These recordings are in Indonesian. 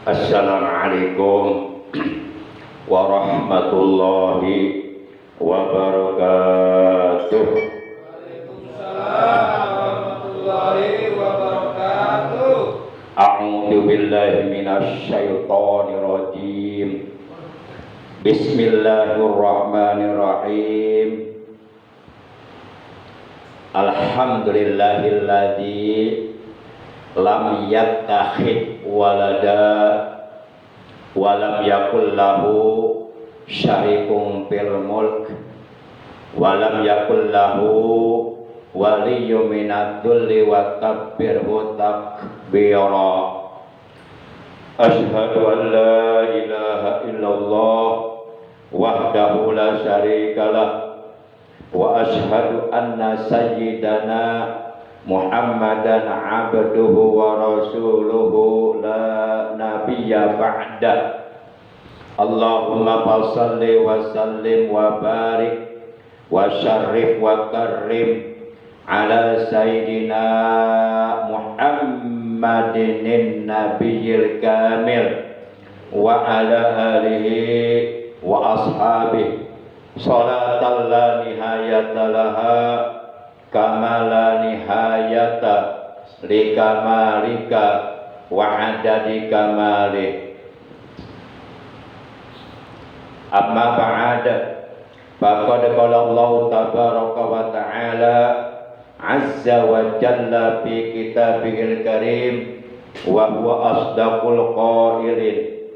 Assalamualaikum warahmatullahi wabarakatuh. Waalaikumsalam warahmatullahi wabarakatuh. A'udzu billahi minasy syaithanir rajim. Bismillahirrahmanirrahim. Alhamdulillahilladzi lam yattakhid walada wa lam yakul lahu syarikun fil mulk wa lam yakul lahu waliyyun minadh-dhulli wa kabbirhu takbira. Asyhadu an la ilaha illallah wahdahu la syarikalah wa asyhadu anna sayyidana Muhammadan abduhu wa rasuluhu la nabiyya ba'da. Allahumma salli wa sallim wa barik wa syarrif wa karrim ala sayyidina Muhammadin nabiyil kamil wa ala alihi wa ashabihi salatan la nihayata laha kama la nihayata li kamalika wa adadi kamalih. Amma ba'da, faqad qala Allah tabaraka wa ta'ala azza wa jalla fi kitabihil karim wa huwa asdaqul qailin.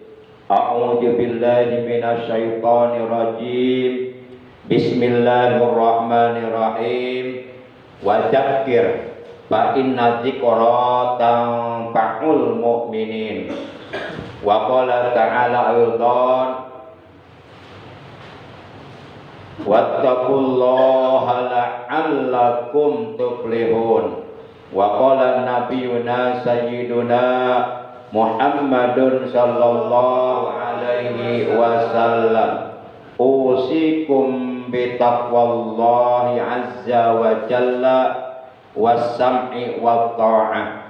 A'udzu billahi minasy syaithanir rajim. Bismillahirrahmanirrahim. Wa dzakir fa inna dzikra tanfa'ul mu'minin. Wa qala ta'ala aidan wattaqullaha la'allakum tuflihun. Wa qala nabiyyuna sayyiduna Muhammadun sallallahu alaihi wasallam usikum bitaqwallahi azza wa jalla was-sam'i wat-tha'ah.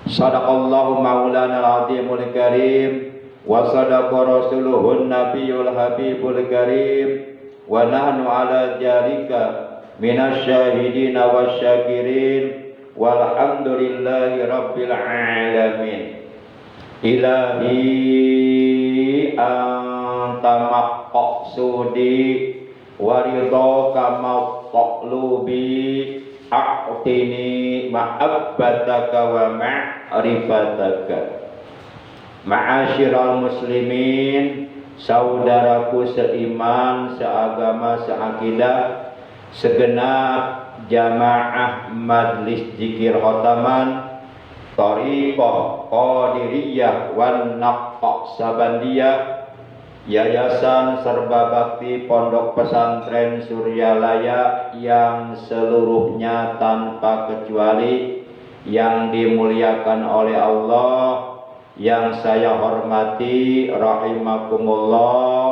Shadaqallahu maulana al-azimul karim wa sadaqa rasuluhun nabiyul habibul karim wa nahnu ala dzalika minasy syahidin wasyakirin walhamdulillahi rabbil alamin. Ilahi anta maqsudi waridho kama taqlubi a'tini ma'abbataka wa ma'rifataka. Ma'asyiral muslimin, saudaraku seiman, seagama, seakidah, segenap jamaah majlis zikir khotaman Thariqah Qadiriyah wan Naqsabandiyah, Yayasan Serba Bakti Pondok Pesantren Suryalaya yang seluruhnya tanpa kecuali yang dimuliakan oleh Allah, yang saya hormati rahimakumullah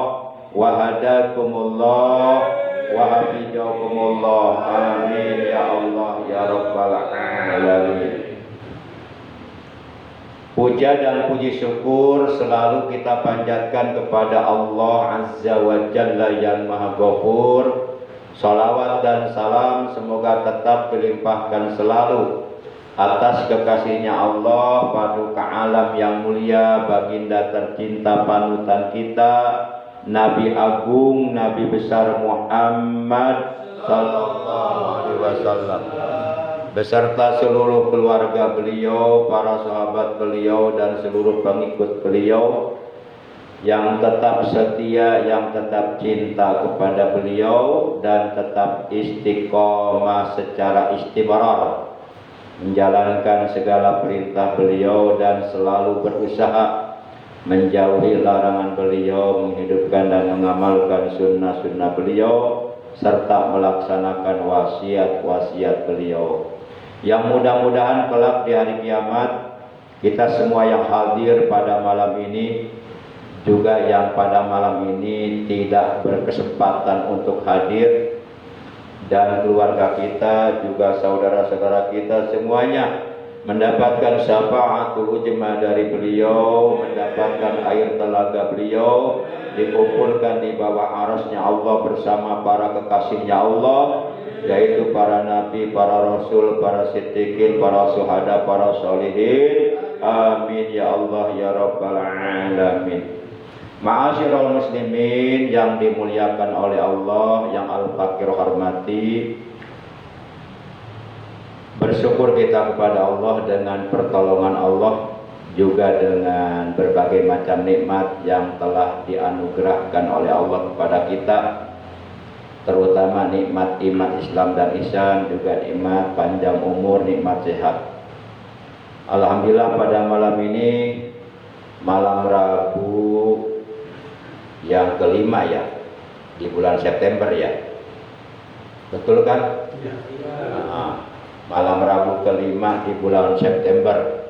wa hadakumullah wa hafizakumullah. Amin ya Allah ya rabbal alamin. Puja dan puji syukur selalu kita panjatkan kepada Allah Azza wa Jalla yang Maha Ghafur. Salawat dan salam semoga tetap dilimpahkan selalu atas kekasihnya Allah, paduka alam yang mulia, baginda tercinta panutan kita, Nabi Agung, Nabi besar Muhammad sallallahu alaihi wasallam, beserta seluruh keluarga beliau, para sahabat beliau, dan seluruh pengikut beliau yang tetap setia, yang tetap cinta kepada beliau, dan tetap istiqomah secara istimrar menjalankan segala perintah beliau dan selalu berusaha menjauhi larangan beliau, menghidupkan dan mengamalkan sunnah-sunnah beliau, serta melaksanakan wasiat-wasiat beliau. Yang mudah-mudahan kelak di hari kiamat kita semua yang hadir pada malam ini, juga yang pada malam ini tidak berkesempatan untuk hadir, dan keluarga kita juga saudara-saudara kita semuanya mendapatkan syafaatul ujma dari beliau, mendapatkan air telaga beliau, dikumpulkan di bawah arasnya Allah bersama para kekasihnya Allah, yaitu para nabi, para rasul, para siddiqin, para syuhada, para sholihin. Amin ya Allah ya rabbal alamin. Ma'asyiral muslimin yang dimuliakan oleh Allah, yang Al-Fakir hormati, bersyukur kita kepada Allah dengan pertolongan Allah, juga dengan berbagai macam nikmat yang telah dianugerahkan oleh Allah kepada kita, terutama nikmat iman Islam dan ihsan, juga nikmat panjang umur, nikmat sehat. Alhamdulillah pada malam ini, malam Rabu yang kelima ya di bulan September ya, betul kan? Malam Rabu kelima di bulan September,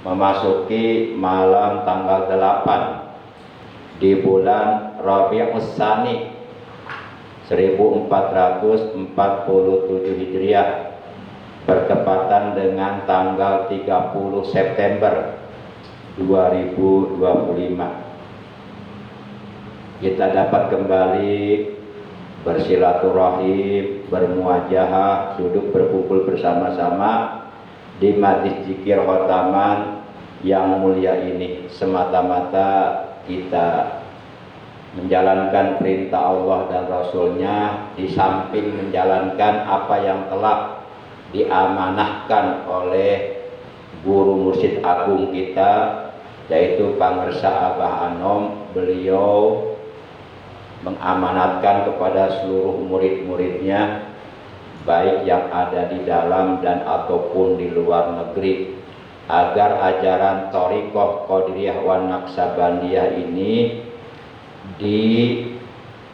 memasuki malam tanggal 8 di bulan Rabiul Tsani 1447 Hijriah, bertepatan dengan tanggal 30 September 2025. Kita dapat kembali bersilaturahim, bermuajahah, duduk berkumpul bersama-sama di Majlis Zikir Khotaman yang mulia ini, semata-mata kita menjalankan perintah Allah dan Rasulnya, di samping menjalankan apa yang telah diamanahkan oleh guru mursyid agung kita, yaitu Pangersa Abah Anom. Beliau mengamanatkan kepada seluruh murid-muridnya, baik yang ada di dalam dan ataupun di luar negeri, agar ajaran Thariqah Qadiriyah wan Naqsabandiyah ini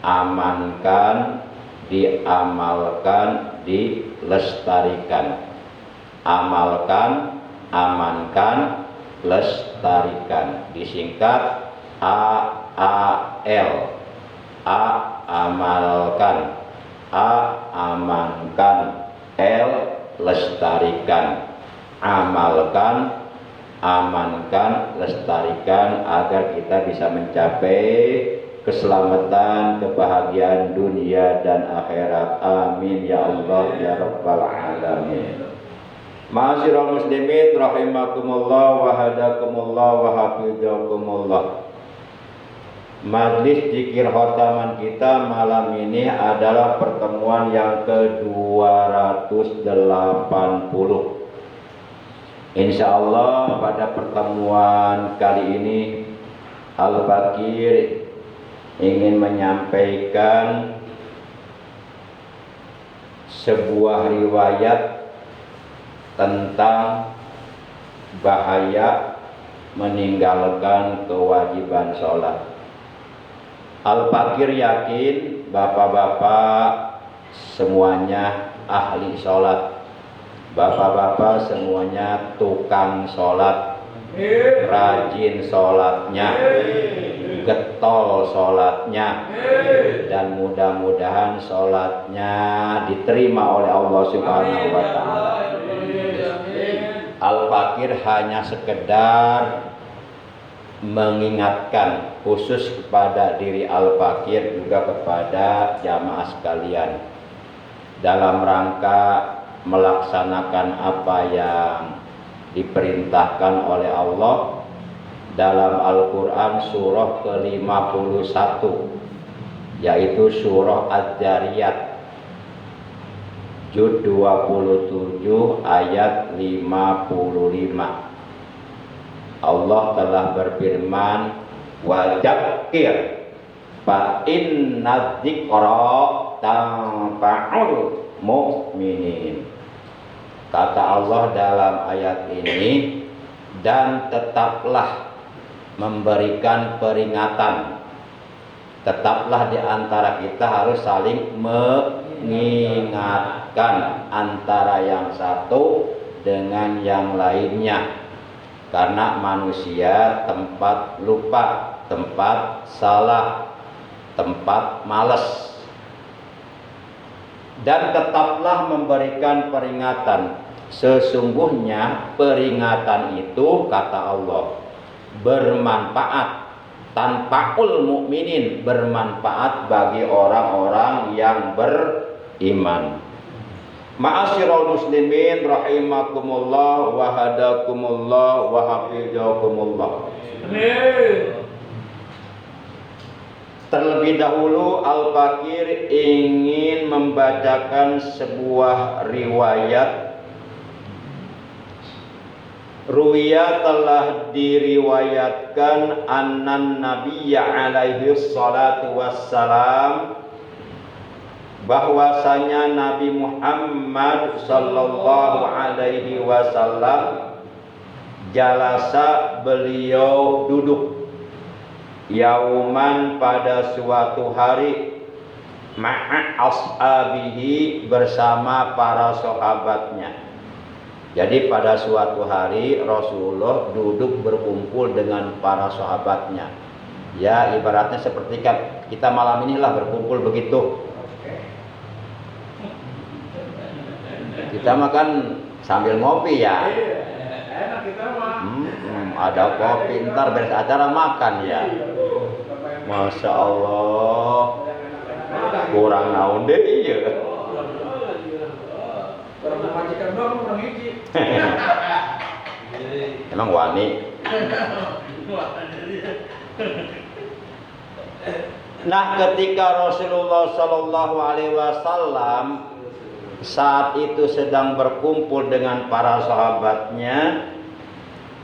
diamankan, diamalkan, dilestarikan. Amalkan, amankan, lestarikan, disingkat AAL. A. Amalkan, A. Amankan, L. Lestarikan. Amalkan, amankan, lestarikan, agar kita bisa mencapai keselamatan, kebahagiaan dunia dan akhirat. Amin ya Allah ya rabbal alamin. Ma'asyiral muslimin rahimakumullah wa hadakumullah wa hafizakumullah. Majlis Zikir Khotaman kita malam ini adalah pertemuan yang ke-280. Insya Allah pada pertemuan kali ini Al-Fakir ingin menyampaikan sebuah riwayat tentang bahaya meninggalkan kewajiban sholat. Al-Fakir yakin bapak-bapak semuanya ahli sholat, bapak-bapak semuanya tukang sholat, rajin sholatnya, getol sholatnya, dan mudah-mudahan sholatnya diterima oleh Allah Subhanahu wa Ta'ala. Al-Fakir hanya sekedar mengingatkan, khusus kepada diri Al-Fakir, juga kepada jamaah sekalian, dalam rangka melaksanakan apa yang diperintahkan oleh Allah dalam Al-Quran surah ke-51, yaitu surah Adz-Dzariyat juz 27 ayat 55. Allah telah berfirman, wa dzakir fa inna dzikra tanfa'ul mu'minin. Kata Allah dalam ayat ini, dan tetaplah memberikan peringatan. Tetaplah di antara kita harus saling mengingatkan antara yang satu dengan yang lainnya. Karena manusia tempat lupa, tempat salah, tempat malas. Dan tetaplah memberikan peringatan Sesungguhnya peringatan itu kata Allah bermanfaat, tanfa'ul mukminin, bermanfaat bagi orang-orang yang beriman. Ma'asyiral muslimin rahimakumullah wa hadakumullah wa hafizakumullah. Terlebih dahulu Al-Fakir ingin membacakan sebuah riwayat. Ruwiya telah diriwayatkan annan nabiyya alaihi salatu wassalam, bahwasanya Nabi Muhammad sallallahu alaihi wasallam jalasa, beliau duduk, yauman pada suatu hari, ma'a ashabihi bersama para sahabatnya. Jadi pada suatu hari Rasulullah duduk berkumpul dengan para sahabatnya. Ya ibaratnya seperti kita malam inilah berkumpul begitu. Kita makan sambil ngopi ya. Enak kita mah. Ada kopi, ntar beres acara makan ya. Masya Allah. Kurang naon deh iya. Orang majikan doang orang hiji. Emang wani. Nah, ketika Rasulullah Shallallahu Alaihi Wasallam saat itu sedang berkumpul dengan para sahabatnya,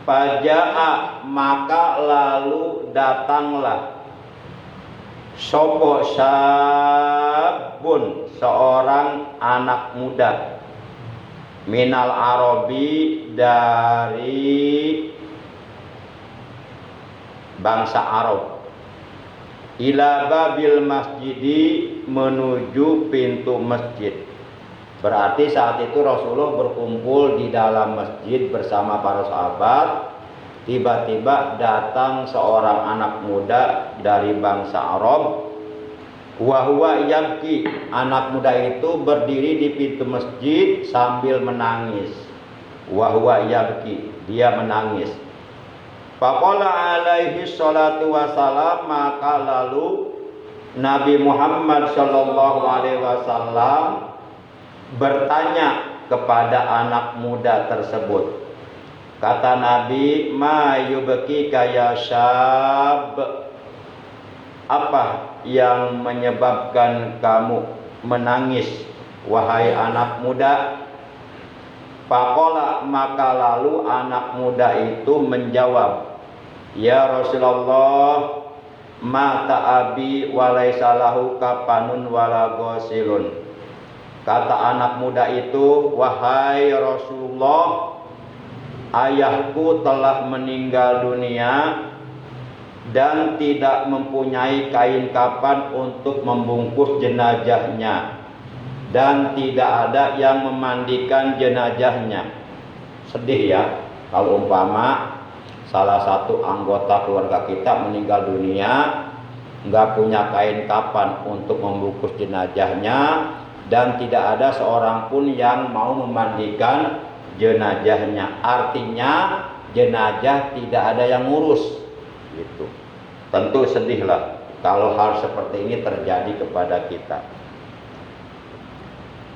faja'a, maka lalu datanglah sopo syabun, seorang anak muda, minal Arabi, dari bangsa Arab, ila babil masjidi, menuju pintu masjid. Berarti saat itu Rasulullah berkumpul di dalam masjid bersama para sahabat. Tiba-tiba datang seorang anak muda dari bangsa Arab. Huwa yabki, anak muda itu berdiri di pintu masjid sambil menangis. Huwa yabki, dia menangis. Faqala alaihi salatu wassalam, maka lalu Nabi Muhammad sallallahu alaihi wasallam bertanya kepada anak muda tersebut. Kata Nabi, ma yubkika ya syab, apa yang menyebabkan kamu menangis wahai anak muda? Faqala, maka lalu anak muda itu menjawab, ya Rasulullah, mata abi walaysa lahu kafanun wala ghasilun. Kata anak muda itu, wahai Rasulullah, ayahku telah meninggal dunia dan tidak mempunyai kain kafan untuk membungkus jenazahnya, dan tidak ada yang memandikan jenazahnya. Sedih ya kalau umpama salah satu anggota keluarga kita meninggal dunia, nggak punya kain kafan untuk membungkus jenazahnya, dan tidak ada seorang pun yang mau memandikan jenazahnya. Artinya jenazah tidak ada yang ngurus gitu. Tentu sedihlah kalau hal seperti ini terjadi kepada kita.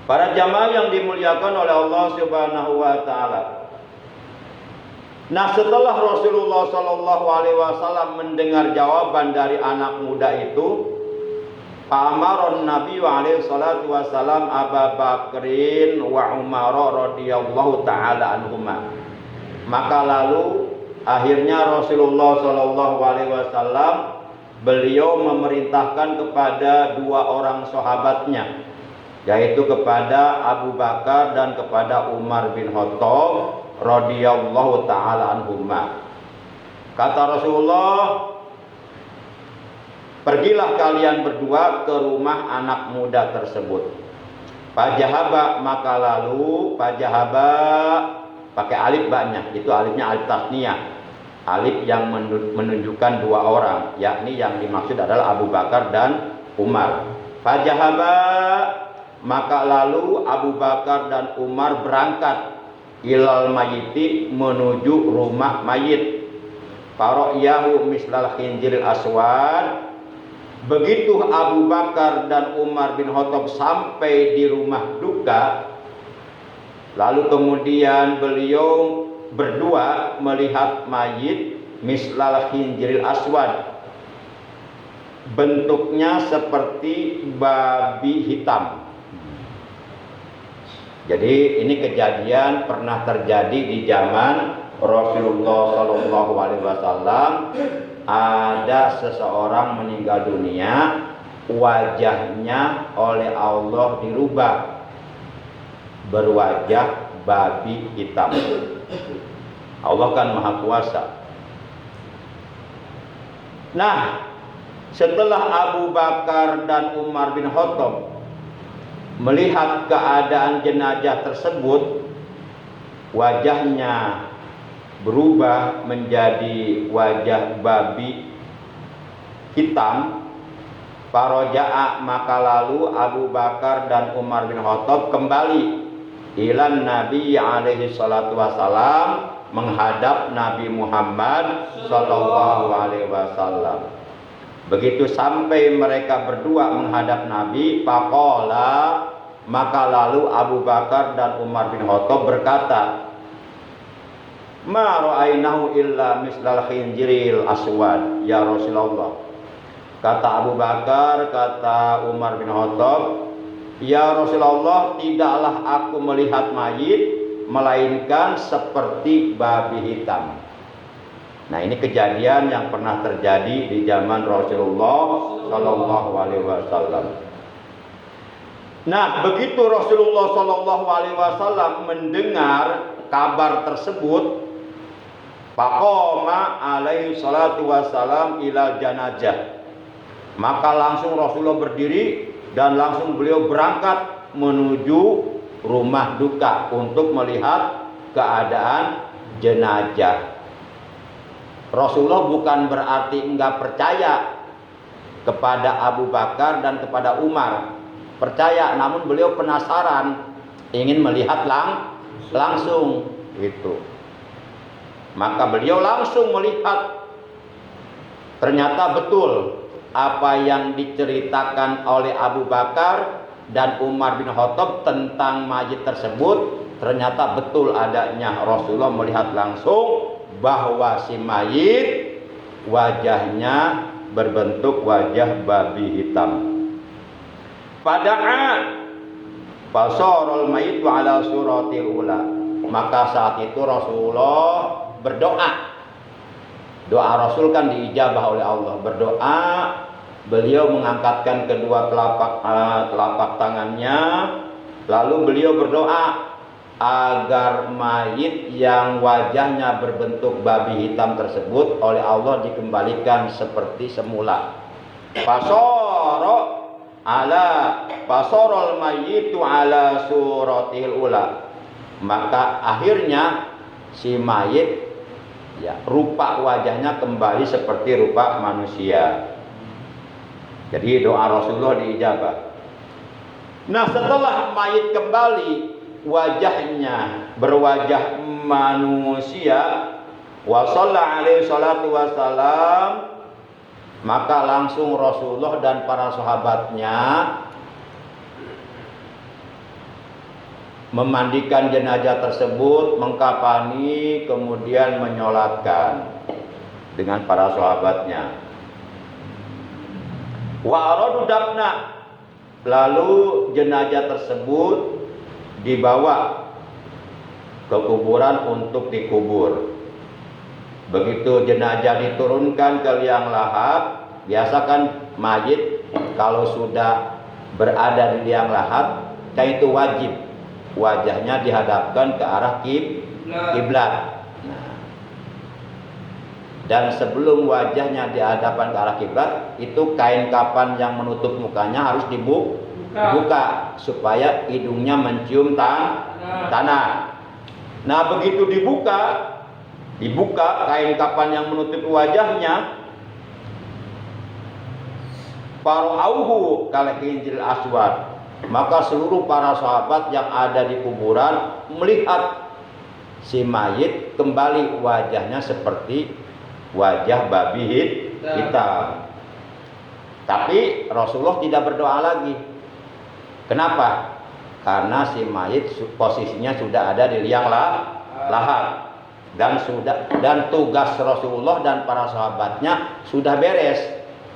Para jamaah yang dimuliakan oleh Allah Subhanahu wa taala. Nah, setelah Rasulullah Shallallahu alaihi wasallam mendengar jawaban dari anak muda itu, Pa'amaron Nabi alaihi salatu wassalam Abu Bakrin wa Umar radhiyallahu ta'ala anhuma. Maka lalu akhirnya Rasulullah sallallahu alaihi wasallam beliau memerintahkan kepada dua orang sahabatnya, yaitu kepada Abu Bakar dan kepada Umar bin Khattab radhiyallahu ta'ala anhuma. Kata Rasulullah, pergilah kalian berdua ke rumah anak muda tersebut. Fajahaba, maka lalu fajahaba pakai alif banyak, itu alifnya alif tasniyah, alif yang menunjukkan dua orang, yakni yang dimaksud adalah Abu Bakar dan Umar. Fajahaba, maka lalu Abu Bakar dan Umar berangkat ilal mayiti, menuju rumah mayit. Faro'yahu mislal khinjiril aswad. Begitu Abu Bakar dan Umar bin Khattab sampai di rumah duka, lalu kemudian beliau berdua melihat mayit mislal khinjiril aswad, bentuknya seperti babi hitam. Jadi ini kejadian pernah terjadi di zaman Rasulullah Shallallahu Alaihi Wasallam. Ada seseorang meninggal dunia, wajahnya oleh Allah dirubah berwajah babi hitam. Allah kan Maha Kuasa. Nah, setelah Abu Bakar dan Umar bin Khattab melihat keadaan jenazah tersebut, wajahnya berubah menjadi wajah babi hitam. Faroja'a, maka lalu Abu Bakar dan Umar bin Khattab kembali ilan Nabi alaihi salatu wasalam, menghadap Nabi Muhammad sallallahu alaihi wasallam. Begitu sampai mereka berdua menghadap Nabi, faqala, maka lalu Abu Bakar dan Umar bin Khattab berkata, ma ra'ainahu illa mislal khinjiril aswad ya Rasulullah. Kata Abu Bakar, kata Umar bin Khattab, ya Rasulullah, tidaklah aku melihat mayit melainkan seperti babi hitam. Nah, ini kejadian yang pernah terjadi di zaman Rasulullah Shallallahu Alaihi Wasallam. Nah, begitu Rasulullah Shallallahu Alaihi Wasallam mendengar kabar tersebut, faqama alaihi salatu wassalam ila janazah, maka langsung Rasulullah berdiri dan langsung beliau berangkat menuju rumah duka untuk melihat keadaan jenazah. Rasulullah bukan berarti enggak percaya kepada Abu Bakar dan kepada Umar. Percaya, namun beliau penasaran, ingin melihat langsung gitu. Maka beliau langsung melihat, ternyata betul apa yang diceritakan oleh Abu Bakar dan Umar bin Khattab tentang mayit tersebut, ternyata betul adanya. Rasulullah melihat langsung bahwa si mayit wajahnya berbentuk wajah babi hitam. Padahal fasorul mayit wa ala suratil ula. Maka saat itu Rasulullah berdoa. Doa Rasul kan diijabah oleh Allah. Berdoa, beliau mengangkatkan kedua telapak tangannya, lalu beliau berdoa agar mayit yang wajahnya berbentuk babi hitam tersebut oleh Allah dikembalikan seperti semula. Fasorol mayitu ala suratil ula. Maka akhirnya si mayit, ya, rupa wajahnya kembali seperti rupa manusia. Jadi doa Rasulullah diijabah. Nah, setelah mayit kembali wajahnya berwajah manusia, wa shalla alaihi salatu wassalam, maka langsung Rasulullah dan para sahabatnya memandikan jenazah tersebut, mengkafani, kemudian menyolatkan dengan para sahabatnya. Wa aradu dafna, lalu jenazah tersebut dibawa ke kuburan untuk dikubur. Begitu jenazah diturunkan ke liang lahat, biasa kan mayit kalau sudah berada di liang lahat, itu wajib wajahnya dihadapkan ke arah kiblat. Nah, dan sebelum wajahnya dihadapkan ke arah kiblat, itu kain kafan yang menutup mukanya harus dibuka supaya hidungnya mencium tanah. Nah, begitu dibuka kain kafan yang menutup wajahnya, farauhu kal khinjil aswad, maka seluruh para sahabat yang ada di kuburan melihat si mayit kembali wajahnya seperti wajah babi hitam. Tapi Rasulullah tidak berdoa lagi. Kenapa? Karena si mayit posisinya sudah ada di liang lahat dan tugas Rasulullah dan para sahabatnya sudah beres,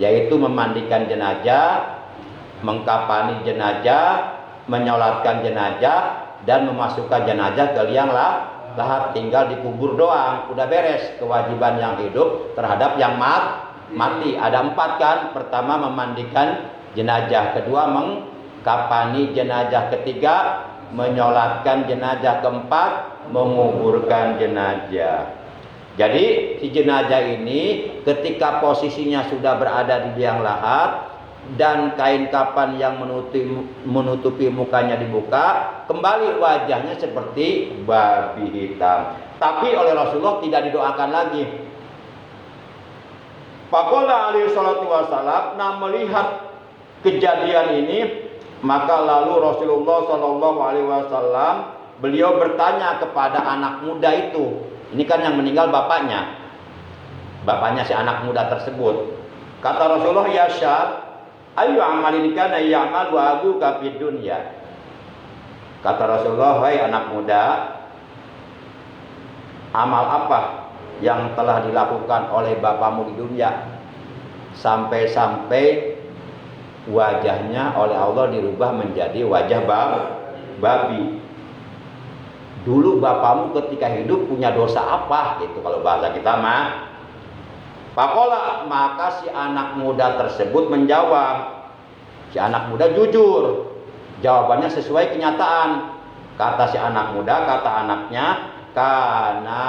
yaitu memandikan jenazah, mengkafani jenazah, menyolatkan jenazah, dan memasukkan jenazah ke liang lahat. Tinggal dikubur doang, udah beres. Kewajiban yang hidup terhadap yang mati ada 4 kan. Pertama memandikan jenazah, kedua mengkafani jenazah, ketiga menyolatkan jenazah, keempat menguburkan jenazah. Jadi si jenazah ini ketika posisinya sudah berada di liang lahat dan kain kafan yang menutupi mukanya dibuka, kembali wajahnya seperti babi hitam. Tapi oleh Rasulullah tidak didoakan lagi. Faqala alaihi salatu wassalam, nah melihat kejadian ini, maka lalu Rasulullah sallallahu alaihi wasallam beliau bertanya kepada anak muda itu. Ini kan yang meninggal bapaknya si anak muda tersebut. Kata Rasulullah, ya syab, ayu amalin kana ya'mal wa abuka fid dunya. Kata Rasulullah, hai anak muda, amal apa yang telah dilakukan oleh bapamu di dunia sampai wajahnya oleh Allah dirubah menjadi wajah babi. Dulu bapamu ketika hidup punya dosa apa? Gitu kalau bahasa kita mah. Pakola, maka si anak muda tersebut menjawab. Si anak muda jujur, jawabannya sesuai kenyataan. Kata si anak muda, kata anaknya, karena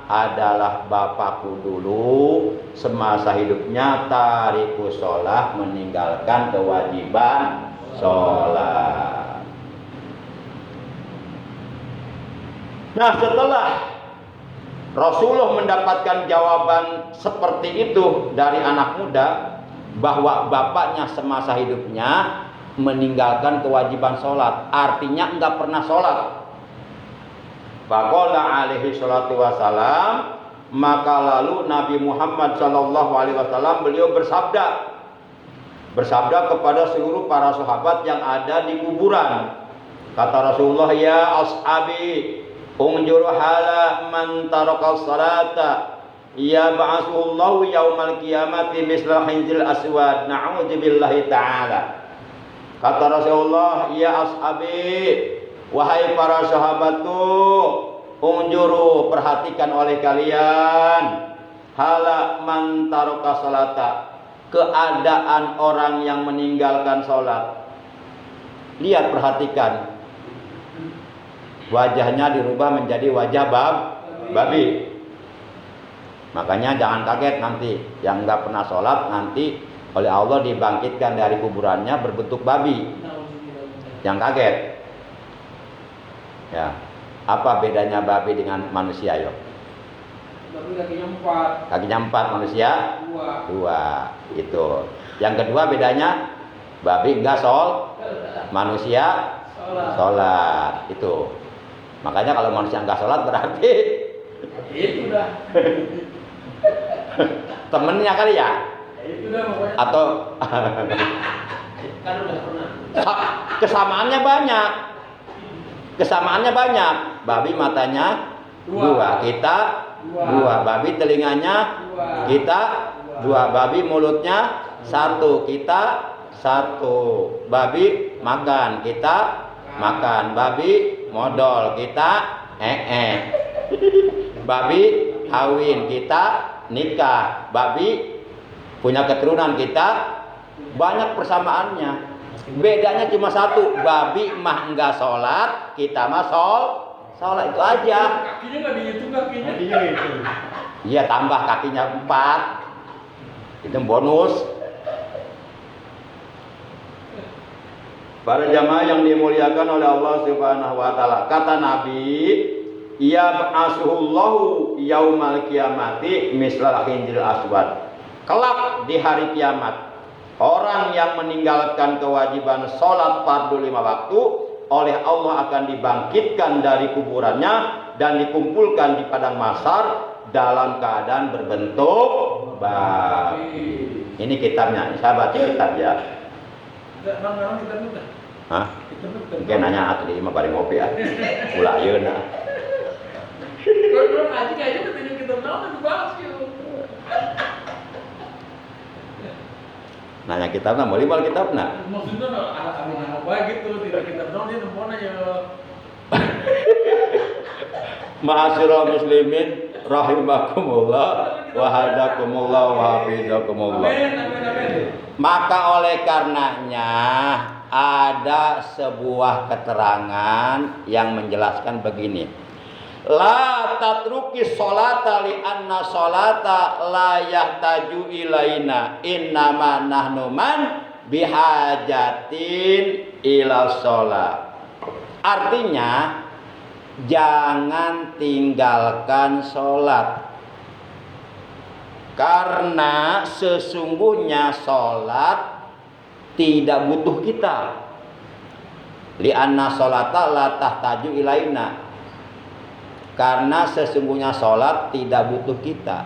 adalah bapakku dulu semasa hidupnya tariku sholat, meninggalkan kewajiban sholat. Nah, setelah Rasulullah mendapatkan jawaban seperti itu dari anak muda, bahwa bapaknya semasa hidupnya meninggalkan kewajiban sholat, artinya enggak pernah sholat. Faqala alaihi salatu wassalam, maka lalu Nabi Muhammad sallallahu alaihi wasallam beliau bersabda kepada seluruh para sahabat yang ada di kuburan. Kata Rasulullah, ya ashabi, unjur hala man taraka salata ya ba'asullahu yaumal qiyamati misla hinzil aswad, na'udzubillahi ta'ala. Kata Rasulullah, ya ashabi, wahai para sahabatku, unjuru, perhatikan oleh kalian, hala man taraka salata, keadaan orang yang meninggalkan salat. Lihat, perhatikan, wajahnya dirubah menjadi wajah babi. Makanya jangan kaget nanti yang nggak pernah sholat nanti oleh Allah dibangkitkan dari kuburannya berbentuk babi. Jangan kaget. Ya, apa bedanya babi dengan manusia, yuk? Babi kakinya 4. Kakinya 4, manusia 2. Itu. Yang kedua bedanya, babi enggak manusia sholat. Itu. Makanya kalau manusia enggak sholat berarti itu dah. temennya kali ya? Itu dah pokoknya. Atau Kan udah pernah. kesamaannya banyak. Babi matanya 2, kita 2. Babi telinganya 2. kita 2. Babi mulutnya 1, kita 1. Babi makan, kita makan. Babi modal, kita Babi kawin, kita nikah. Babi punya keturunan, kita banyak persamaannya. Bedanya cuma 1, babi mah enggak sholat, kita mah sholat, itu aja. Kakinya nggak dihitung kakinya. Itu. Iya, tambah kakinya 4, itu bonus. Para jamaah yang dimuliakan oleh Allah Subhanahu wa taala, kata Nabi, ya ba'asuhullahu yaumal qiyamati mislal khinzil aswad. Kelak di hari kiamat, orang yang meninggalkan kewajiban sholat fardu 5 waktu oleh Allah akan dibangkitkan dari kuburannya dan dikumpulkan di padang mahsyar dalam keadaan berbentuk bab. Ini kitabnya, saya baca kitab ya. Bang, kita buka. Hah? Kita buka. Mungkin nanya atli mah bari ngopi ya. Ulah yeuna. Kalau ngaji aja ketemu kita tahu itu bahas yuk. Nanya kitabna, mau limal kitabna. Maksudnya apa gitu, tidak kita tahu dia nempon aja. Ma'asyiral muslimin rahimakumullah wa hadakumullah wa hafizakumullah. Amin. Maka oleh karenanya ada sebuah keterangan yang menjelaskan begini. La tatruki sholata li anna sholata la yahtaju ilaina innama nahnu man bihajatin ila sholat. Artinya jangan tinggalkan sholat, karena sesungguhnya sholat tidak butuh kita. Lianna sholata la tahtaju ilaina, karena sesungguhnya sholat tidak butuh kita.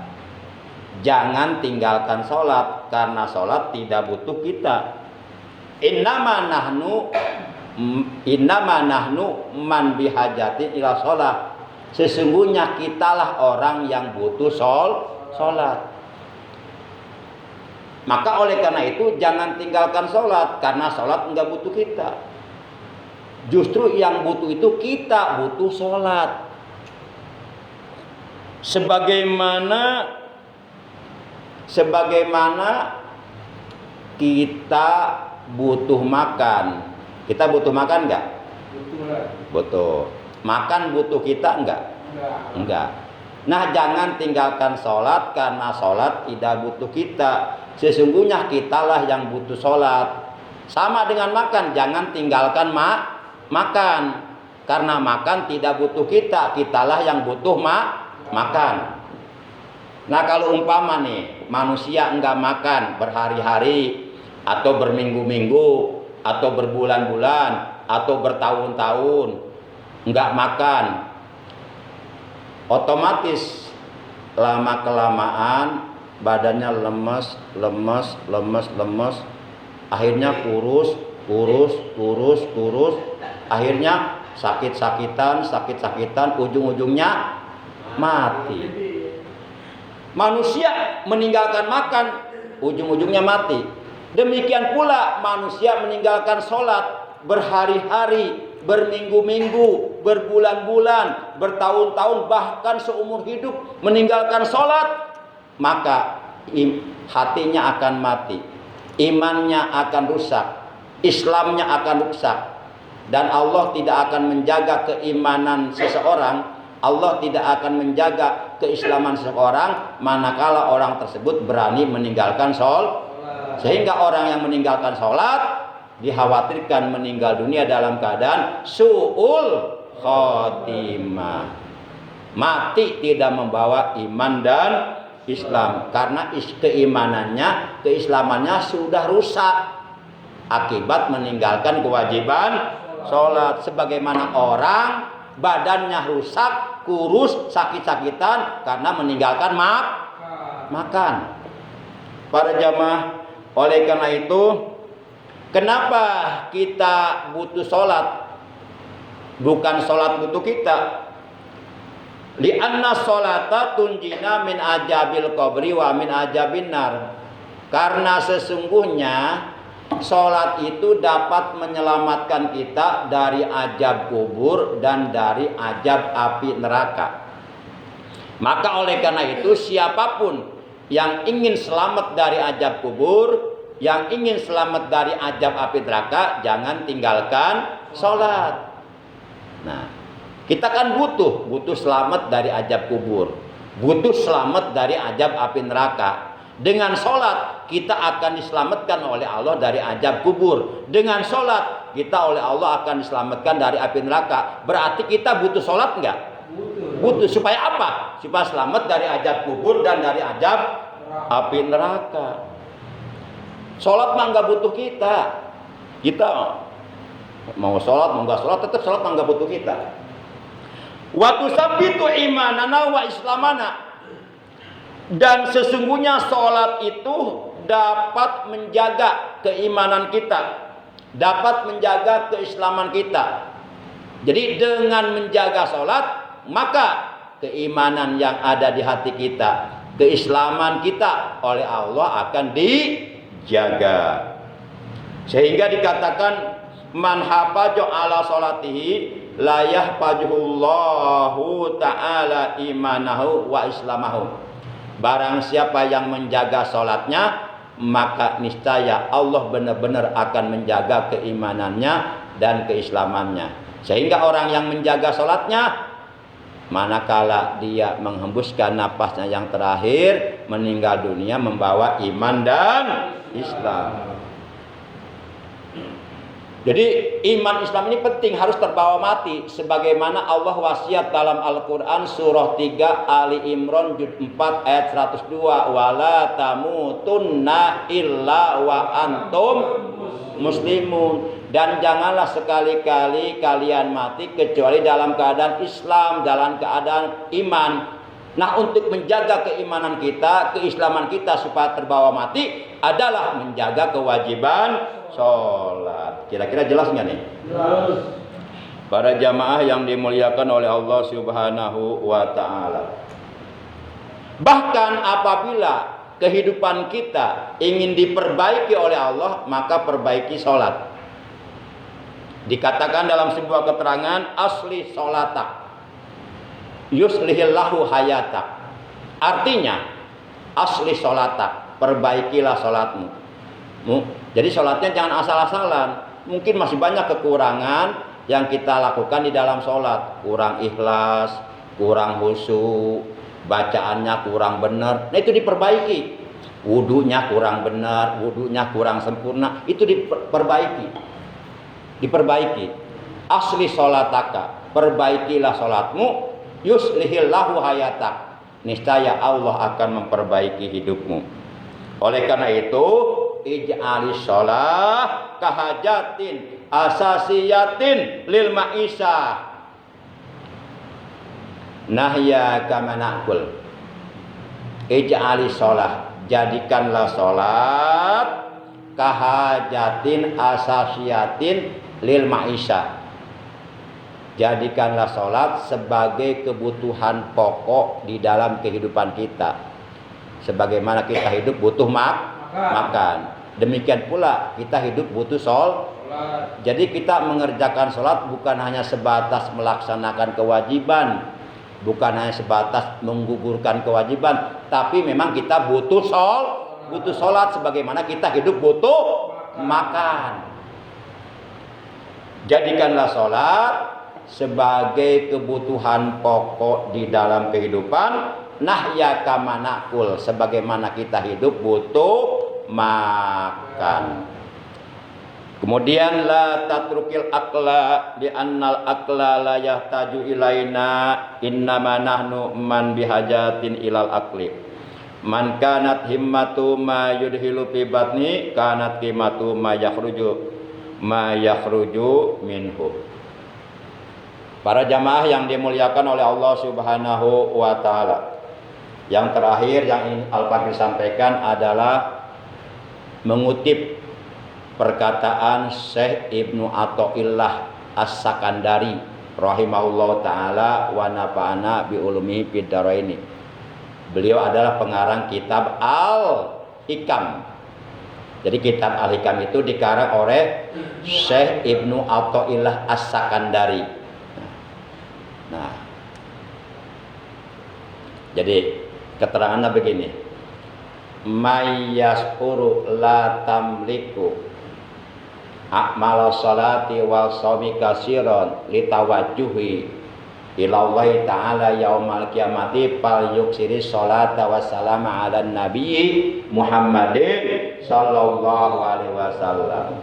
Jangan tinggalkan sholat, karena sholat tidak butuh kita. Innama nahnu man bihajatin ila sholat. Sesungguhnya kitalah orang yang butuh sholat. Maka oleh karena itu jangan tinggalkan sholat, karena sholat enggak butuh kita. Justru yang butuh itu kita butuh sholat. Sebagaimana kita butuh makan. Kita butuh makan enggak? Butuh. Makan butuh kita enggak? Enggak. Nah, jangan tinggalkan sholat, karena sholat tidak butuh kita. Sesungguhnya kitalah yang butuh sholat. Sama dengan makan, jangan tinggalkan makan, karena makan tidak butuh kita. Kitalah yang butuh makan. Nah, kalau umpama nih manusia enggak makan berhari-hari atau berminggu-minggu atau berbulan-bulan atau bertahun-tahun enggak makan, otomatis lama kelamaan badannya lemes, akhirnya kurus, akhirnya sakit-sakitan, ujung-ujungnya mati. Manusia meninggalkan makan, ujung-ujungnya mati. Demikian pula manusia meninggalkan sholat berhari-hari, berminggu-minggu, berbulan-bulan, bertahun-tahun, bahkan seumur hidup meninggalkan sholat, maka hatinya akan mati, imannya akan rusak, Islamnya akan rusak, dan Allah tidak akan menjaga keimanan seseorang. Allah tidak akan menjaga keislaman seseorang manakala orang tersebut berani meninggalkan sholat. Sehingga orang yang meninggalkan sholat dikhawatirkan meninggal dunia dalam keadaan su'ul khotimah, mati tidak membawa iman dan Islam, karena keislamannya sudah rusak akibat meninggalkan kewajiban sholat. Sebagaimana orang badannya rusak, kurus, sakit-sakitan karena meninggalkan makan. Para jamaah, oleh karena itu, kenapa kita butuh sholat? Bukan sholat butuh kita. Lianna sholata tunjina min ajabil qabri wa min ajabin nar. Karena sesungguhnya sholat itu dapat menyelamatkan kita dari azab kubur dan dari azab api neraka. Maka oleh karena itu, siapapun yang ingin selamat dari azab kubur, yang ingin selamat dari azab api neraka, jangan tinggalkan sholat. Nah, kita kan butuh selamat dari azab kubur, butuh selamat dari azab api neraka. Dengan sholat kita akan diselamatkan oleh Allah dari azab kubur. Dengan sholat kita oleh Allah akan diselamatkan dari api neraka. Berarti kita butuh sholat enggak? Butuh. Supaya apa? Supaya selamat dari azab kubur dan dari azab api neraka. Sholat mah enggak butuh kita. Kita mau sholat mau enggak sholat, tetap sholat mah enggak butuh kita. Wa tusabbitu imanana wa islamana. Dan sesungguhnya salat itu dapat menjaga keimanan kita, dapat menjaga keislaman kita. Jadi dengan menjaga salat, maka keimanan yang ada di hati kita, keislaman kita oleh Allah akan dijaga. Sehingga dikatakan man hafaza ala salatihi la yahfazuhullahu ta'ala imanahu wa islamahu. Barang siapa yang menjaga salatnya, maka niscaya Allah benar-benar akan menjaga keimanannya dan keislamannya. Sehingga orang yang menjaga salatnya, manakala dia menghembuskan napasnya yang terakhir, meninggal dunia membawa iman dan Islam. Jadi iman Islam ini penting, harus terbawa mati. Sebagaimana Allah wasiat dalam Al-Quran surah 3 Ali Imran juz 4 ayat 102. Wala tamutunna illa wa antum muslimun. Dan janganlah sekali-kali kalian mati kecuali dalam keadaan Islam, dalam keadaan iman. Nah, untuk menjaga keimanan kita, keislaman kita supaya terbawa mati adalah menjaga kewajiban sholat. Kira-kira jelas nggak nih? Jelas. Para jamaah yang dimuliakan oleh Allah Subhanahu wa ta'ala. Bahkan apabila kehidupan kita ingin diperbaiki oleh Allah, maka perbaiki sholat. Dikatakan dalam sebuah keterangan, asli sholatak yuslihillahu hayatak. Artinya asli sholatak, perbaikilah sholatmu. Jadi sholatnya jangan asal-asalan. Mungkin masih banyak kekurangan yang kita lakukan di dalam sholat. Kurang ikhlas, kurang khusyuk, bacaannya kurang benar. Nah, itu diperbaiki. Wudunya kurang benar, wudunya kurang sempurna, itu diperbaiki. Asli sholataka, perbaikilah sholatmu. Yuslihillahu hayatak, niscaya Allah akan memperbaiki hidupmu. Oleh karena itu, ij'alis sholah kahajatin asasiyatin lil ma'isah nahya kama na'kul. Ij'alis sholah, jadikanlah sholat kahajatin asasiyatin lil ma'isah. Jadikanlah sholat sebagai kebutuhan pokok di dalam kehidupan kita. Sebagaimana kita hidup butuh makan. Demikian pula kita hidup butuh sholat. Jadi kita mengerjakan sholat bukan hanya sebatas melaksanakan kewajiban, bukan hanya sebatas menggugurkan kewajiban, tapi memang kita butuh sholat sebagaimana kita hidup butuh makan. Jadikanlah sholat sebagai kebutuhan pokok di dalam kehidupan, nahya kama na'kul, sebagaimana kita hidup butuh makan. Kemudian la tatrukil akla li annal akla la yahtaju ilaina innama nahnu man bihajatin ilal akli. Man kanat himmatu ma yudhilu fi batni kanat qimatu ma yakhruju minhu. Para jamaah yang dimuliakan oleh Allah Subhanahu wa ta'ala. Yang terakhir yang ingin Al-Fakir sampaikan adalah mengutip perkataan Syekh Ibnu Athaillah As-Sakandari rahimahullah ta'ala wa nafa'ana bi ulumihi fid dharaini. Beliau adalah pengarang kitab Al-Hikam. Jadi kitab Al-Hikam itu dikarang oleh Syekh Ibnu Athaillah As-Sakandari. Nah, jadi keterangannya begini. Mayyaspuru la tamliku a'mal salati wal shaumi kasiron litawajjuhi ilallahi ta'ala yaumal qiyamati fal yuksiri salata wassalamu ala nabi Muhammadin sallallahu alaihi wasallam.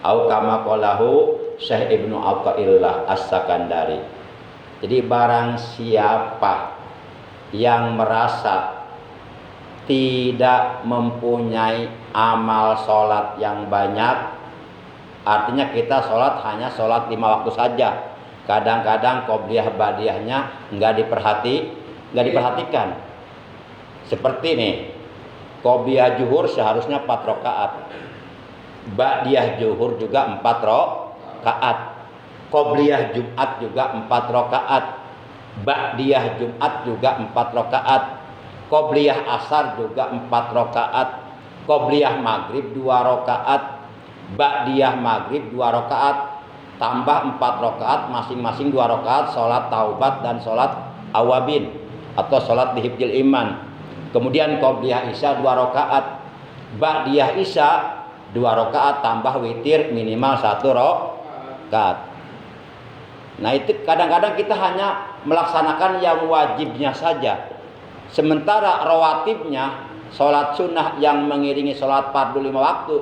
Au kama qalahu Syekh Ibnu Athaillah As-Sakandari. Jadi barang siapa yang merasa tidak mempunyai amal sholat yang banyak, artinya kita sholat hanya sholat 5 waktu saja, Kadang-kadang qobliyah ba'diyahnya nggak diperhatikan. Seperti nih, qobliyah zuhur seharusnya 4 rakaat. Ba'diyah zuhur juga 4 rakaat. Qobliyah Jumat juga 4 rakaat. Ba'diyah Jumat juga 4 rakaat. Qobliyah asar juga 4 rakaat. Qobliyah maghrib 2 rakaat. Ba'diyah maghrib 2 rakaat. Tambah 4 rakaat, masing-masing 2 rakaat sholat taubat dan sholat awabin atau sholat dihibdil iman. Kemudian qobliyah isya 2 rakaat. Ba'diyah isya 2 rakaat tambah witir minimal 1 rakaat. Nah itu kadang-kadang kita hanya melaksanakan yang wajibnya saja. Sementara rawatibnya, sholat sunnah yang mengiringi sholat fardu 5 waktu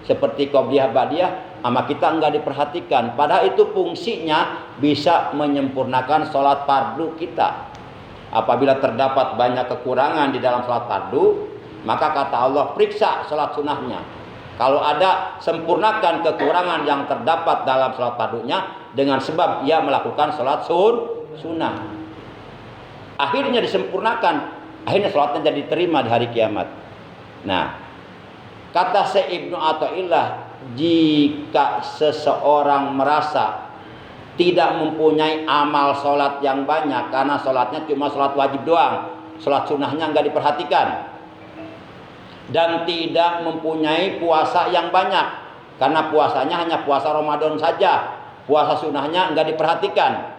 seperti qobliyah ba'diyah, sama kita enggak diperhatikan. Padahal itu fungsinya bisa menyempurnakan sholat fardu kita. Apabila terdapat banyak kekurangan di dalam sholat fardu, maka kata Allah periksa sholat sunnahnya. Kalau ada, sempurnakan kekurangan yang terdapat dalam sholat fardunya dengan sebab ia melakukan sholat sunnah. Akhirnya disempurnakan, akhirnya sholatnya jadi diterima di hari kiamat. Nah, kata Syekh Ibnu Athaillah, jika seseorang merasa tidak mempunyai amal sholat yang banyak karena sholatnya cuma sholat wajib doang, sholat sunnahnya nggak diperhatikan, dan tidak mempunyai puasa yang banyak karena puasanya hanya puasa Ramadan saja, puasa sunnahnya nggak diperhatikan.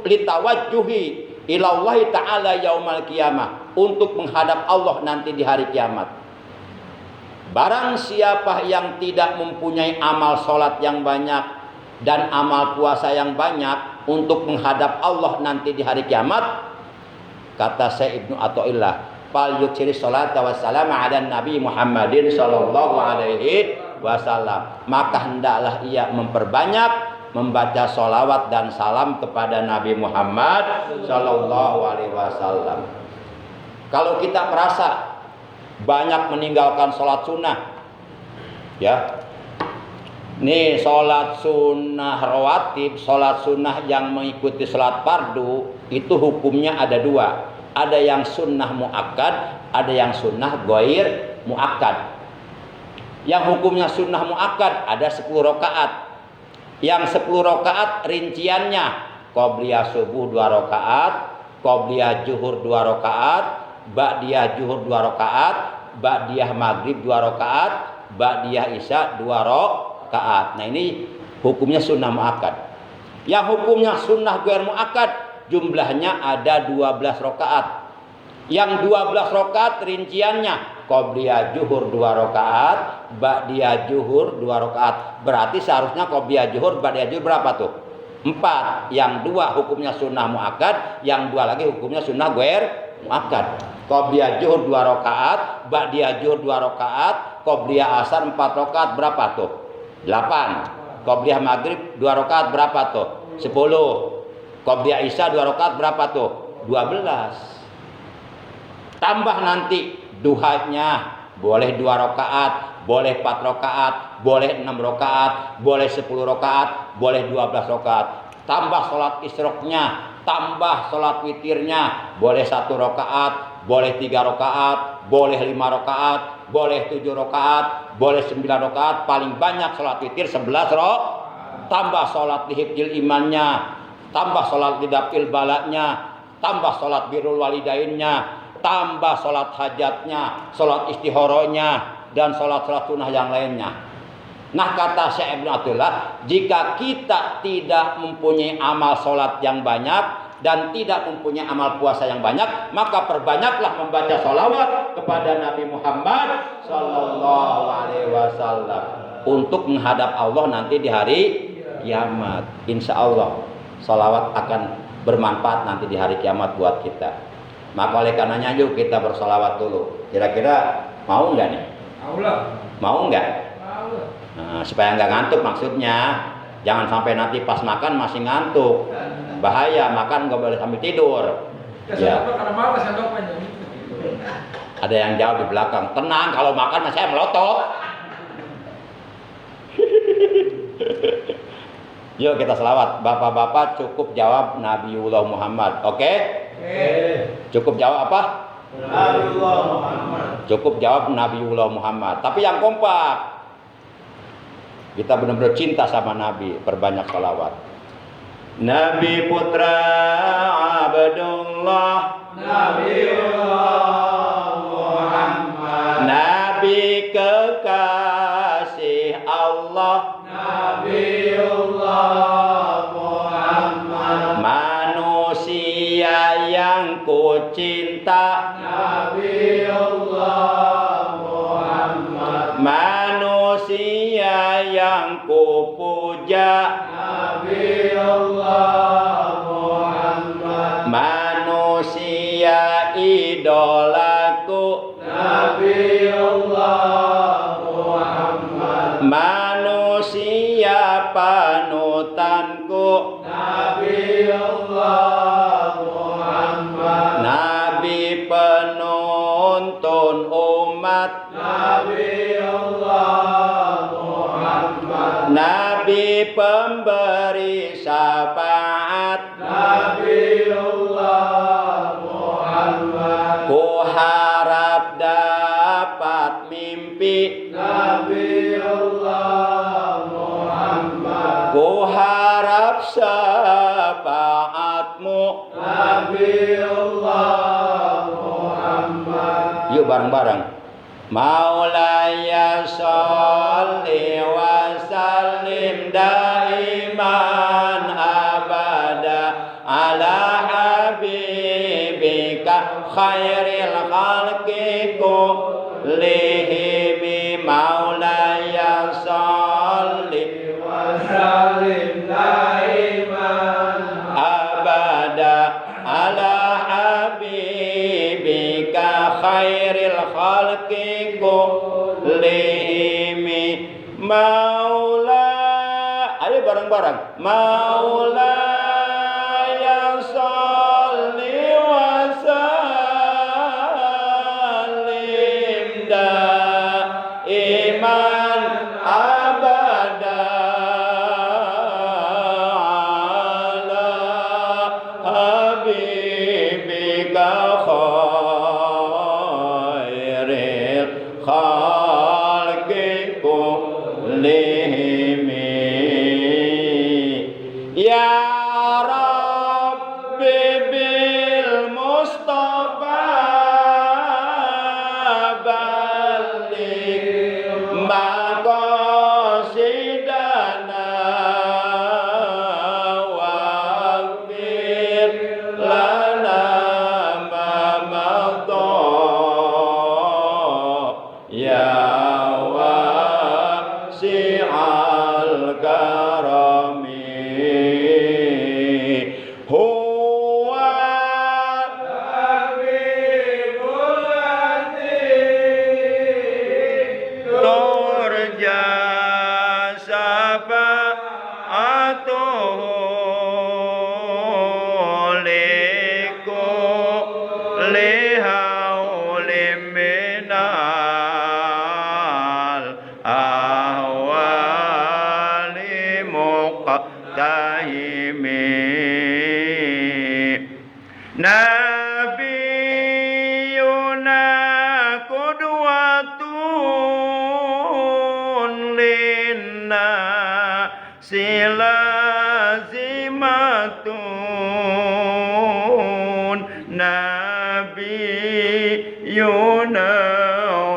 Litawajjuhi ilallahi ta'ala yaumal qiyamah, untuk menghadap Allah nanti di hari kiamat. Barang siapa yang tidak mempunyai amal sholat yang banyak dan amal puasa yang banyak untuk menghadap Allah nanti di hari kiamat, kata Syekh Ibnu Athaillah, fal yuksiri sholata wassalamu ala Nabi Muhammadin sallallahu alaihi wasallam, maka hendaklah ia memperbanyak membaca sholawat dan salam kepada Nabi Muhammad sallallahu alaihi wasallam. Kalau kita merasa banyak meninggalkan sholat sunnah, ya, nih sholat sunnah rawatib, sholat sunnah yang mengikuti sholat fardu, itu hukumnya ada 2. Ada yang sunnah muakkad, ada yang sunnah ghair muakkad. Yang hukumnya sunnah muakkad ada 10 rakaat. Yang 10 rakaat rinciannya qobliyah subuh 2 rakaat, qobliyah zuhur 2 rakaat, ba'diyah zuhur 2 rakaat, ba'diyah maghrib 2 rakaat, ba'diyah isya 2 rakaat. Nah ini hukumnya sunnah muakkad. Yang hukumnya sunnah ghair muakkad jumlahnya ada 12 rakaat. Yang 12 rakaat rinciannya qobliyah zuhur 2 rakaat, ba'diyah zuhur 2 rakaat. Berarti seharusnya qobliyah zuhur, ba'diyah zuhur berapa tuh? 4. Yang 2 hukumnya sunnah muakkad, yang 2 lagi hukumnya sunnah ghair muakkad. Qobliyah zuhur 2 rakaat, ba'diyah zuhur 2 rakaat, qobliyah asar 4 rakaat berapa tuh? 8. Qobliyah maghrib 2 rakaat berapa tuh? 10. Qobliyah isya 2 rakaat berapa tuh? 12. Tambah nanti duhanya, boleh 2 rakaat, boleh 4 rakaat, boleh 6 rakaat, boleh 10 rakaat, boleh 12 rakaat. Tambah sholat isyroknya, tambah sholat witirnya, boleh 1 rakaat, boleh 3 rakaat, boleh 5 rakaat, boleh 7 rakaat, boleh 9 rakaat, paling banyak sholat witir 11 rakaat. Tambah sholat dihibdil imannya, tambah sholat lidafil balaknya, tambah sholat birrul walidainnya, tambah sholat hajatnya, sholat istihoronya, dan sholat-sholat sunnah yang lainnya. Nah kata Syekh Ibnu Athaillah, jika kita tidak mempunyai amal sholat yang banyak dan tidak mempunyai amal puasa yang banyak, maka perbanyaklah membaca sholawat kepada Nabi Muhammad sallallahu alaihi wasallam untuk menghadap Allah nanti di hari kiamat. Insya Allah sholawat akan bermanfaat nanti di hari kiamat buat kita. Maka oleh karenanya yuk kita bersolawat dulu. Kira-kira mau nggak nih? Mau nggak? Nah, supaya nggak ngantuk maksudnya. Jangan sampai nanti pas makan masih ngantuk. Bahaya, makan nggak boleh sambil tidur. Ya. Ada yang jawab di belakang. Tenang, kalau makan saya melotot. Yuk kita selawat. Bapak-bapak cukup jawab Nabiullah Muhammad. Oke? Cukup jawab apa? Nabiullah Muhammad. Cukup jawab Nabiullah Muhammad. Tapi yang kompak. Kita benar-benar cinta sama Nabi. Perbanyak salawat. Nabi putra Abdullah, Nabiullah Muhammad. Nabi kekasih Allah, Nabiullah Muhammad. manusia yang ku cinta, Nabiullah Muhammad. manusia yang ku puja, Nabiullah Muhammad. manusia idolaku, Nabiullah Muhammad. manusia panutanku, Nabiullah Muhammad. Nabi penuntun umat, Nabiullah Muhammad. Nabi pemberi syafaat, Nabiullah Muhammad. ku harap dapat mimpi, Nabiullah Muhammad. ku harap syafaatmu. Nabiullah Muhammad. Yuk bareng-bareng. Maulaya sholli wa sallim daiman abada ala habibika khairil khalqi kullihim. Maulaya sholli Wasallim daiman abada ala habibika khairil khalqi kullihim. Maula, ayo bareng-barang. Maula ya sholli wa sallim daiman abada ala habibika khairil khalqi kullihim. Ya Rabbi bil Mustafa balligh maqasidana waghfir lana ma madha ya wasi'al karami. Huwa Habibul Aziz. turja syafa'atuhu likulli haulim minal ahwali muqtahimi. Nabiyuna qudwatun linnasi lazimatun. Nabiyuna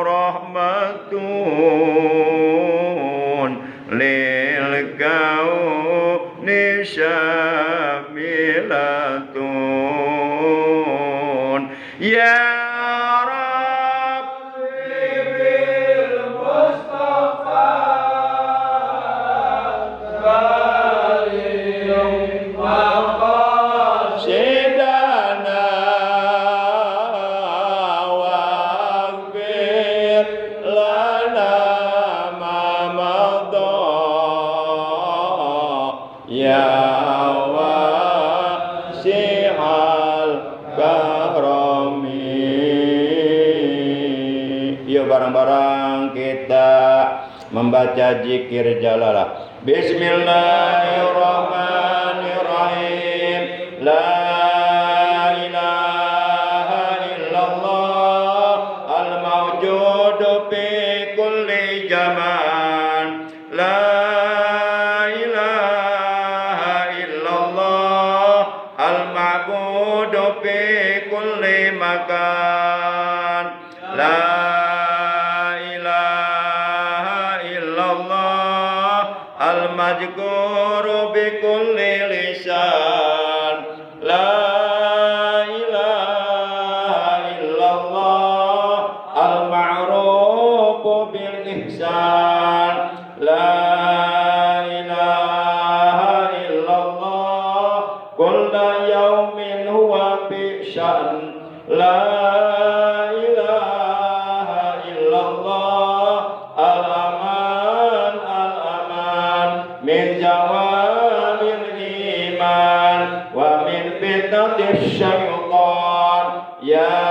rahmatun lil kauni syamilatun. Ya Rabbi bil Mustafa baligh sidana waghfir lana ma madha ya wasi'al karami. Yuk bareng-bareng kita membaca zikir jalalah. Bismillahirrahmanirrahim. La ilaha illallah al-mawjudu fi kulli zaman. La ilaha illallah al-ma'budu fi kulli makan. La ilaha illallah al-majguru bi kulli lisan. La ilaha illallah al-ma'rufu bil ihsan. La ilaha illallah kulla yawmin huwa bi sya'n. La ilaha illallah al-aman al-aman min jawamil iman wa min fitnatis syaitan. Ya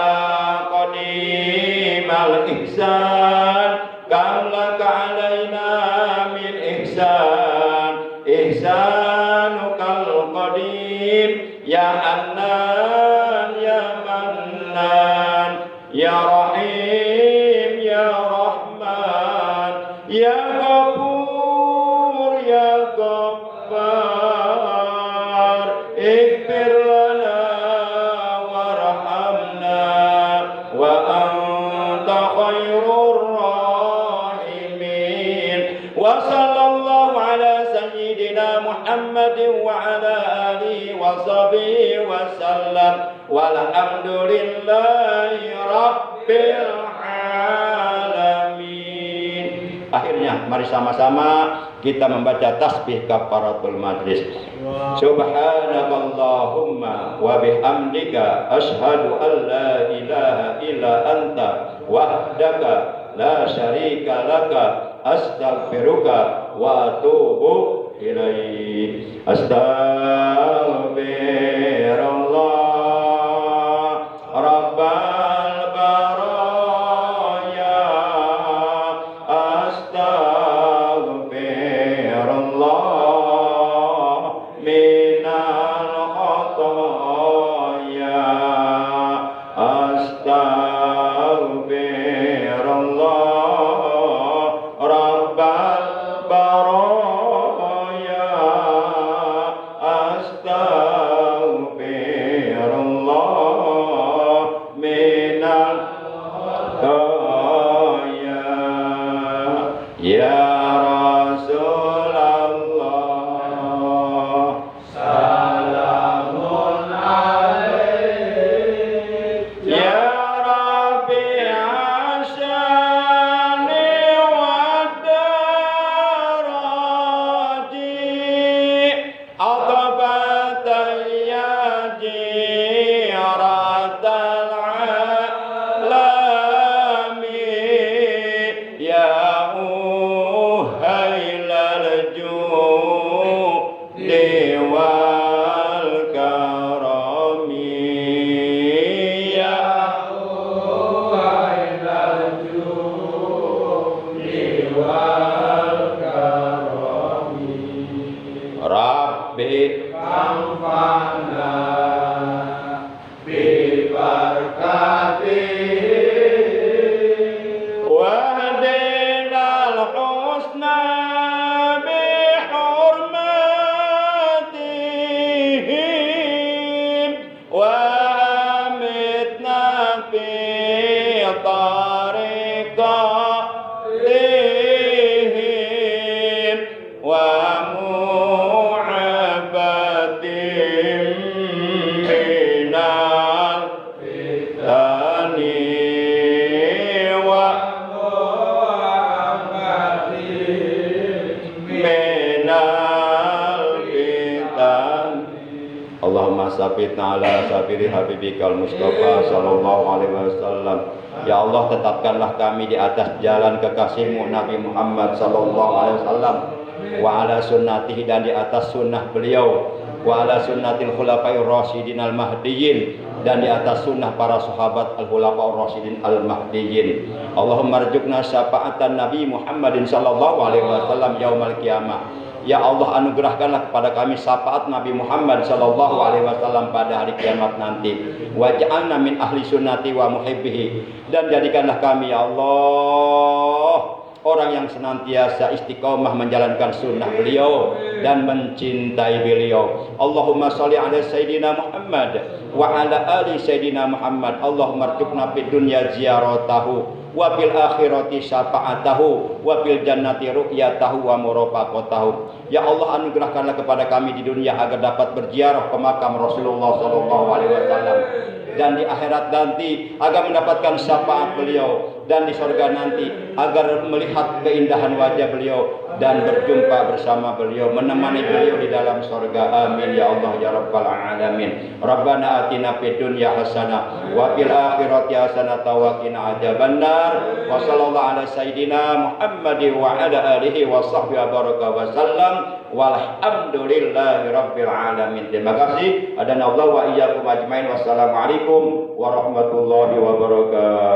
qadimal ihsan kam laka alaina min ihsan. Ihsanukal qadim ya Hannan ya Mannan ya Rahim ya Rahman ya Ghafur ya Ghaffar. Ighfir lana warhamna wa anta khairur rahimin. Wa sallallahu ala sayyidina Muhammadin wa ala alihi wa sahbihi wa sallam. Walhamdulillahi rabbil alamin. Akhirnya mari sama-sama kita membaca tasbih kafaratul majlis. Subhanakallahumma wa bihamdika asyhadu an la ilaha illa anta wahdaka la syarika laka astaghfiruka wa atubu ilaik. Astaghfirullah rabbal baraya. Astaghfirullah minal khataya. Astaghfirullah rabbal baraya. Astaghfirullah minal khataya. Ya Rasulullah salamun alaik. Ya Rabbi asyani wa daraji atabatayyaji ratal alami. Ya uhailal judi wal karami. Ya uhailal judi wal karami. Rabbi amfana bil barakatihi wahdinal husna bi hurmatihi wa amitna fi tariqatihim wa mu'abadim minal fitani wa mu'abadim minal fitani. Allahumma sabitna ala sabiri habibikal Mustafa sallallahu alaihi wasallam. Ya Allah, tetapkanlah kami di atas jalan kekasihmu Nabi Muhammad sallallahu alaihi wasallam wa ala sunnatihi, dan di atas sunnah beliau. wa ala sunnatil khulafair rasyidin al mahdiyyin, dan di atas sunnah para sahabat al khulafaur rasyidin al mahdiyyin. Allahumma rzuqna syafaatan Nabi Muhammadin sallallahu alaihi wasallam yaumal qiyamah. Ya Allah, anugerahkanlah kepada kami syafaat Nabi Muhammad sallallahu alaihi wasallam pada hari kiamat nanti. Waj'alna min ahli sunnati wa muhibbihi, dan jadikanlah kami ya Allah orang yang senantiasa istiqomah menjalankan sunnah beliau dan mencintai beliau. Allahumma sholli ala sayyidina Muhammad wa ala ali sayyidina Muhammad. Allahumma rzuqna fid dunya ziyaratahu wa fil akhirati syafa'atahu wa fil jannati ru'yatahu wa murafaqatahu. Ya Allah, anugerahkanlah kepada kami di dunia agar dapat berziarah ke makam Rasulullah sallallahu alaihi wasallam, dan di akhirat nanti agar mendapatkan syafaat beliau, dan di surga nanti agar melihat keindahan wajah beliau dan berjumpa bersama beliau, menemani beliau di dalam surga. Amin ya Allah ya rabbal alamin. Rabbana atina fid dunya hasanah wa fil akhirati hasanah wa qina adzabannar. Wa sallallahu ala sayyidina Muhammadin wa ala alihi wa sahbihi baraka wa sallam walhamdulillahi rabbil alamin. Terima kasih. Adana Allah wa iyyakum ajmain. Wassalamualaikum warahmatullahi wabarakatuh.